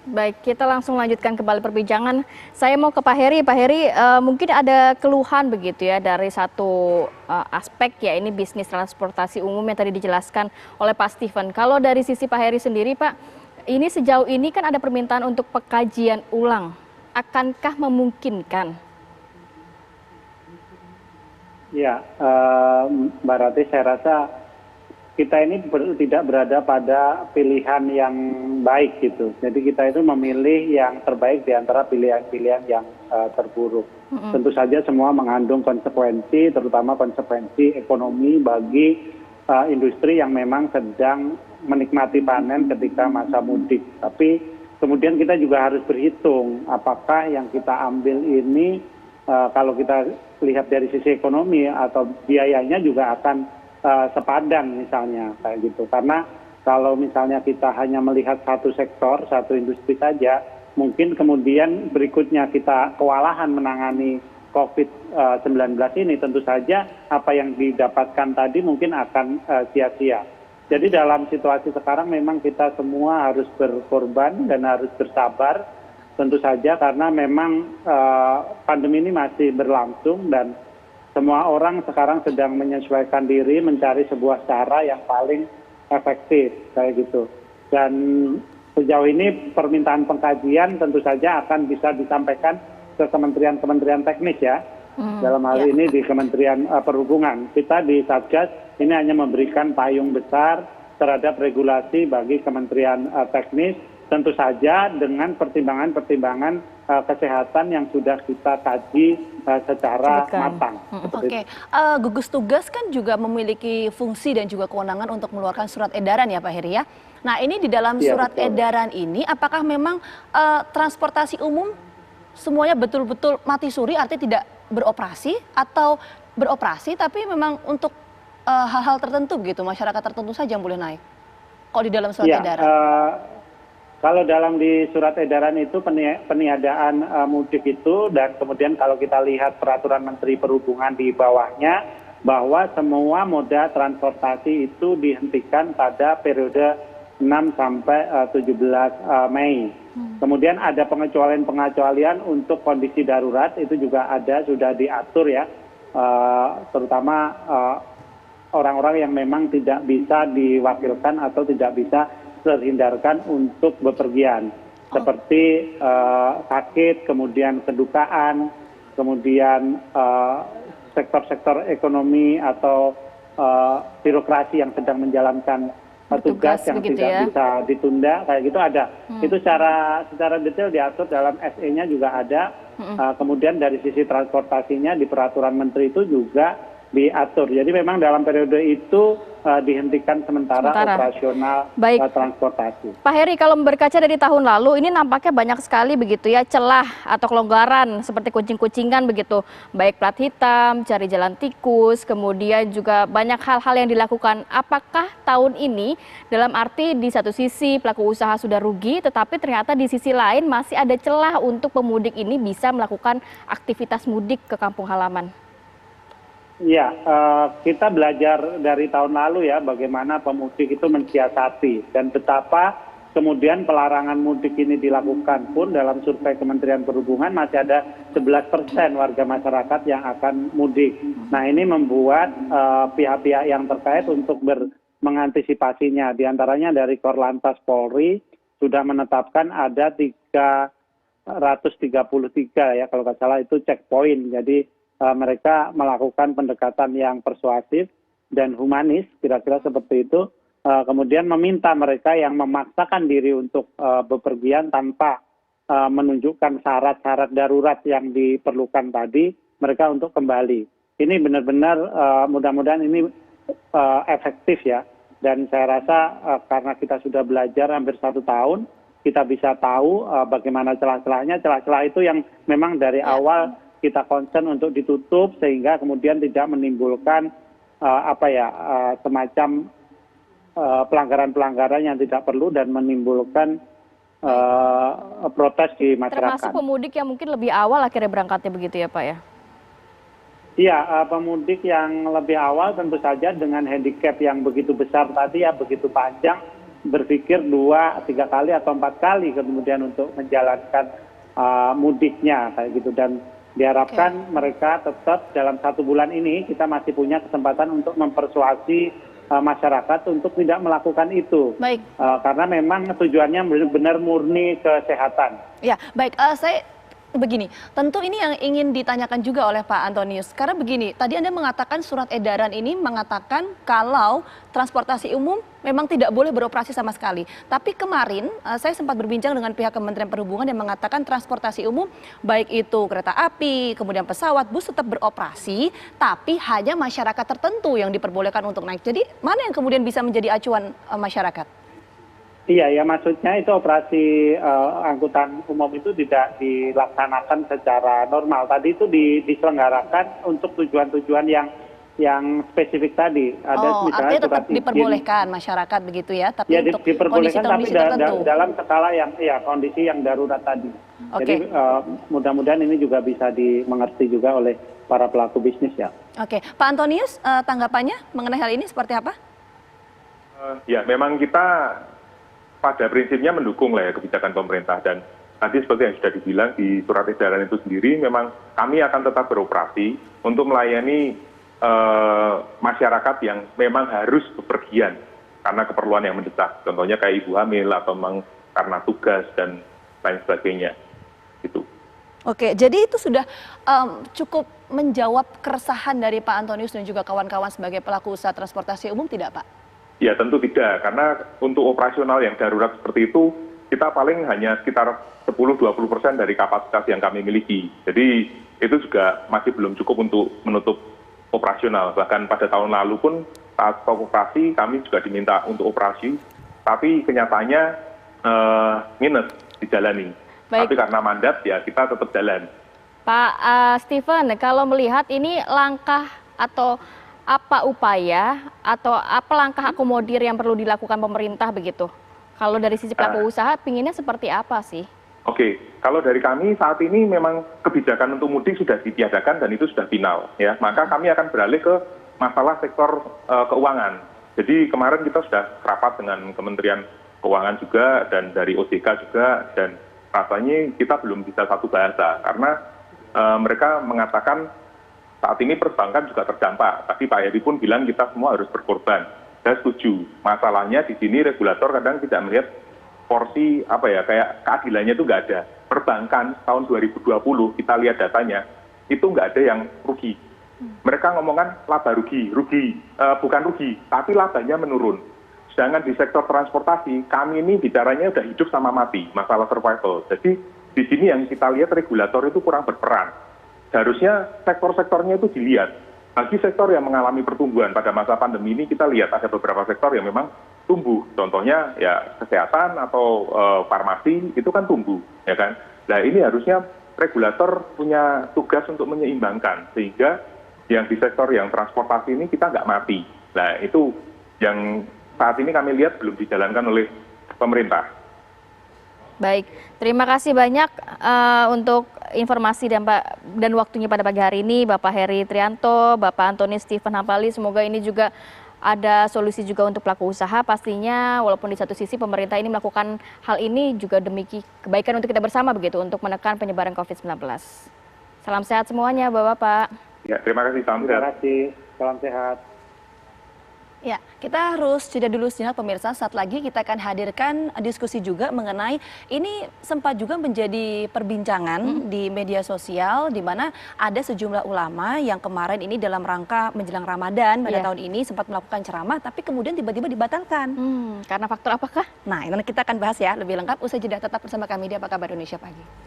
Baik, kita langsung lanjutkan kembali perbincangan. Saya mau ke Pak Heri. Pak Heri, mungkin ada keluhan begitu ya dari satu aspek ya ini bisnis transportasi umum yang tadi dijelaskan oleh Pak Steven. Kalau dari sisi Pak Heri sendiri, Pak, ini sejauh ini kan ada permintaan untuk pengkajian ulang. Akankah memungkinkan? Ya, Mbak Rati, saya rasa kita ini tidak berada pada pilihan yang baik gitu. Jadi kita itu memilih yang terbaik di antara pilihan-pilihan yang terburuk. Tentu saja semua mengandung konsekuensi, terutama konsekuensi ekonomi bagi industri yang memang sedang menikmati panen ketika masa mudik. Tapi kemudian kita juga harus berhitung apakah yang kita ambil ini kalau kita lihat dari sisi ekonomi atau biayanya juga akan sepadan misalnya kayak gitu. Karena kalau misalnya kita hanya melihat satu sektor, satu industri saja, mungkin kemudian berikutnya kita kewalahan menangani COVID-19 ini, tentu saja apa yang didapatkan tadi mungkin akan sia-sia. Jadi dalam situasi sekarang memang kita semua harus berkorban dan harus bersabar, tentu saja karena memang pandemi ini masih berlangsung dan semua orang sekarang sedang menyesuaikan diri mencari sebuah cara yang paling efektif kayak gitu. Dan sejauh ini permintaan pengkajian tentu saja akan bisa disampaikan ke kementerian-kementerian teknis ya. Dalam hal ini di Kementerian Perhubungan. Kita di Satgas ini hanya memberikan payung besar terhadap regulasi bagi kementerian teknis, tentu saja dengan pertimbangan-pertimbangan kesehatan yang sudah kita kaji secara matang. Oke, gugus tugas kan juga memiliki fungsi dan juga kewenangan untuk mengeluarkan surat edaran ya Pak Heri ya. Nah ini di dalam surat edaran ini apakah memang transportasi umum semuanya betul-betul mati suri artinya tidak beroperasi atau beroperasi tapi memang untuk hal-hal tertentu gitu, masyarakat tertentu saja yang boleh naik kalau di dalam surat edaran? Kalau dalam di surat edaran itu peniadaan mudik itu dan kemudian kalau kita lihat peraturan Menteri Perhubungan di bawahnya bahwa semua moda transportasi itu dihentikan pada periode 6 sampai 17 Mei. Kemudian ada pengecualian-pengecualian untuk kondisi darurat itu juga ada sudah diatur ya, terutama orang-orang yang memang tidak bisa diwakilkan atau tidak bisa terhindarkan untuk bepergian seperti sakit, kemudian kedukaan, kemudian sektor-sektor ekonomi atau birokrasi yang sedang menjalankan tugas yang tidak bisa ditunda kayak gitu ada. Itu secara detail diatur dalam SE-nya juga ada. Kemudian dari sisi transportasinya di peraturan menteri itu juga diatur. Jadi memang dalam periode itu dihentikan sementara operasional transportasi. Pak Heri, kalau berkaca dari tahun lalu ini nampaknya banyak sekali begitu ya celah atau kelonggaran seperti kucing-kucingan begitu, baik plat hitam, cari jalan tikus, kemudian juga banyak hal-hal yang dilakukan. Apakah tahun ini dalam arti di satu sisi pelaku usaha sudah rugi, tetapi ternyata di sisi lain masih ada celah untuk pemudik ini bisa melakukan aktivitas mudik ke kampung halaman? Ya, kita belajar dari tahun lalu ya bagaimana pemudik itu mensiasati dan betapa kemudian pelarangan mudik ini dilakukan pun dalam survei Kementerian Perhubungan masih ada 11% warga masyarakat yang akan mudik. Nah ini membuat pihak-pihak yang terkait untuk mengantisipasinya. Di antaranya dari Korlantas Polri sudah menetapkan ada 333 ya kalau nggak salah itu checkpoint. Jadi mereka melakukan pendekatan yang persuasif dan humanis, kira-kira seperti itu. Kemudian meminta mereka yang memaksakan diri untuk bepergian tanpa menunjukkan syarat-syarat darurat yang diperlukan tadi, mereka untuk kembali. Ini benar-benar mudah-mudahan ini efektif ya. Dan saya rasa karena kita sudah belajar hampir 1 tahun, kita bisa tahu bagaimana celah-celahnya. Celah-celah itu yang memang dari awal kita concern untuk ditutup sehingga kemudian tidak menimbulkan semacam pelanggaran-pelanggaran yang tidak perlu dan menimbulkan protes di masyarakat. Termasuk pemudik yang mungkin lebih awal akhirnya berangkatnya begitu ya Pak ya? Iya, pemudik yang lebih awal tentu saja dengan handicap yang begitu besar tadi ya, begitu panjang, berpikir 2-3 kali atau 4 kali kemudian untuk menjalankan mudiknya kayak gitu, dan diharapkan mereka tetap dalam 1 bulan ini kita masih punya kesempatan untuk mempersuasi masyarakat untuk tidak melakukan itu. Baik. Karena memang tujuannya benar-benar murni kesehatan. Ya, baik. Saya begini, tentu ini yang ingin ditanyakan juga oleh Pak Antonius. Karena begini, tadi Anda mengatakan surat edaran ini mengatakan kalau transportasi umum memang tidak boleh beroperasi sama sekali. Tapi kemarin saya sempat berbincang dengan pihak Kementerian Perhubungan yang mengatakan transportasi umum baik itu kereta api, kemudian pesawat, bus tetap beroperasi, tapi hanya masyarakat tertentu yang diperbolehkan untuk naik. Jadi mana yang kemudian bisa menjadi acuan masyarakat? Iya, ya maksudnya itu operasi angkutan umum itu tidak dilaksanakan secara normal. Tadi itu diselenggarakan untuk tujuan-tujuan yang spesifik tadi. Ada misalnya artinya tetap izin. diperbolehkan masyarakat begitu ya, tapi Ya, untuk diperbolehkan tapi kondisi tertentu. dalam skala yang kondisi yang darurat tadi. Jadi mudah-mudahan ini juga bisa dimengerti juga oleh para pelaku bisnis ya. Oke, Pak Antonius, tanggapannya mengenai hal ini seperti apa? Ya, memang kita pada prinsipnya mendukung lah ya kebijakan pemerintah, dan tadi seperti yang sudah dibilang di surat edaran itu sendiri, memang kami akan tetap beroperasi untuk melayani masyarakat yang memang harus bepergian karena keperluan yang mendesak, contohnya kayak ibu hamil atau memang karena tugas dan lain sebagainya. Gitu. Oke, jadi itu sudah cukup menjawab keresahan dari Pak Antonius dan juga kawan-kawan sebagai pelaku usaha transportasi umum, tidak Pak? Ya tentu tidak, karena untuk operasional yang darurat seperti itu, kita paling hanya sekitar 10-20% dari kapasitas yang kami miliki. Jadi itu juga masih belum cukup untuk menutup operasional. Bahkan pada tahun lalu pun saat stop operasi kami juga diminta untuk operasi, tapi kenyataannya minus dijalani. Baik. Tapi karena mandat ya kita tetap jalan. Pak Steven, kalau melihat ini langkah atau apa upaya atau apa langkah akomodir yang perlu dilakukan pemerintah begitu? Kalau dari sisi pelaku usaha, pinginnya seperti apa sih? Oke, kalau dari kami saat ini memang kebijakan untuk mudik sudah ditiadakan dan itu sudah final, ya. Maka kami akan beralih ke masalah sektor keuangan. Jadi kemarin kita sudah rapat dengan Kementerian Keuangan juga dan dari OJK juga, dan rasanya kita belum bisa satu bahasa karena mereka mengatakan saat ini perbankan juga terdampak. Tadi Pak Heri pun bilang kita semua harus berkorban. Saya setuju. Masalahnya di sini regulator kadang tidak melihat porsi kayak keadilannya itu nggak ada. Perbankan tahun 2020 kita lihat datanya itu nggak ada yang rugi. Mereka ngomongkan laba rugi, bukan rugi, tapi labanya menurun. Sedangkan di sektor transportasi kami ini bicaranya udah hidup sama mati, masalah survival. Jadi di sini yang kita lihat regulator itu kurang berperan. Seharusnya sektor-sektornya itu dilihat. Bagi sektor yang mengalami pertumbuhan pada masa pandemi ini kita lihat ada beberapa sektor yang memang tumbuh. Contohnya ya kesehatan atau farmasi itu kan tumbuh, ya kan. Nah ini harusnya regulator punya tugas untuk menyeimbangkan sehingga yang di sektor yang transportasi ini kita nggak mati. Nah itu yang saat ini kami lihat belum dijalankan oleh pemerintah. Baik, terima kasih banyak untuk informasi dan waktunya pada pagi hari ini, Bapak Heri Trianto, Bapak Antonius Steven Hapali. Semoga ini juga ada solusi juga untuk pelaku usaha. Pastinya walaupun di satu sisi pemerintah ini melakukan hal ini juga demi kebaikan untuk kita bersama begitu, untuk menekan penyebaran COVID-19. Salam sehat semuanya, Bapak-Bapak. Ya, terima kasih, salam sehat. Terima kasih, salam sehat. Ya, kita harus jeda dulu sejenak pemirsa. Saat lagi kita akan hadirkan diskusi juga mengenai ini sempat juga menjadi perbincangan di media sosial di mana ada sejumlah ulama yang kemarin ini dalam rangka menjelang Ramadan pada tahun ini sempat melakukan ceramah tapi kemudian tiba-tiba dibatalkan. Karena faktor apakah? Nah, ini kita akan bahas ya lebih lengkap usai jeda. Tetap bersama kami di Apa Kabar Indonesia Pagi.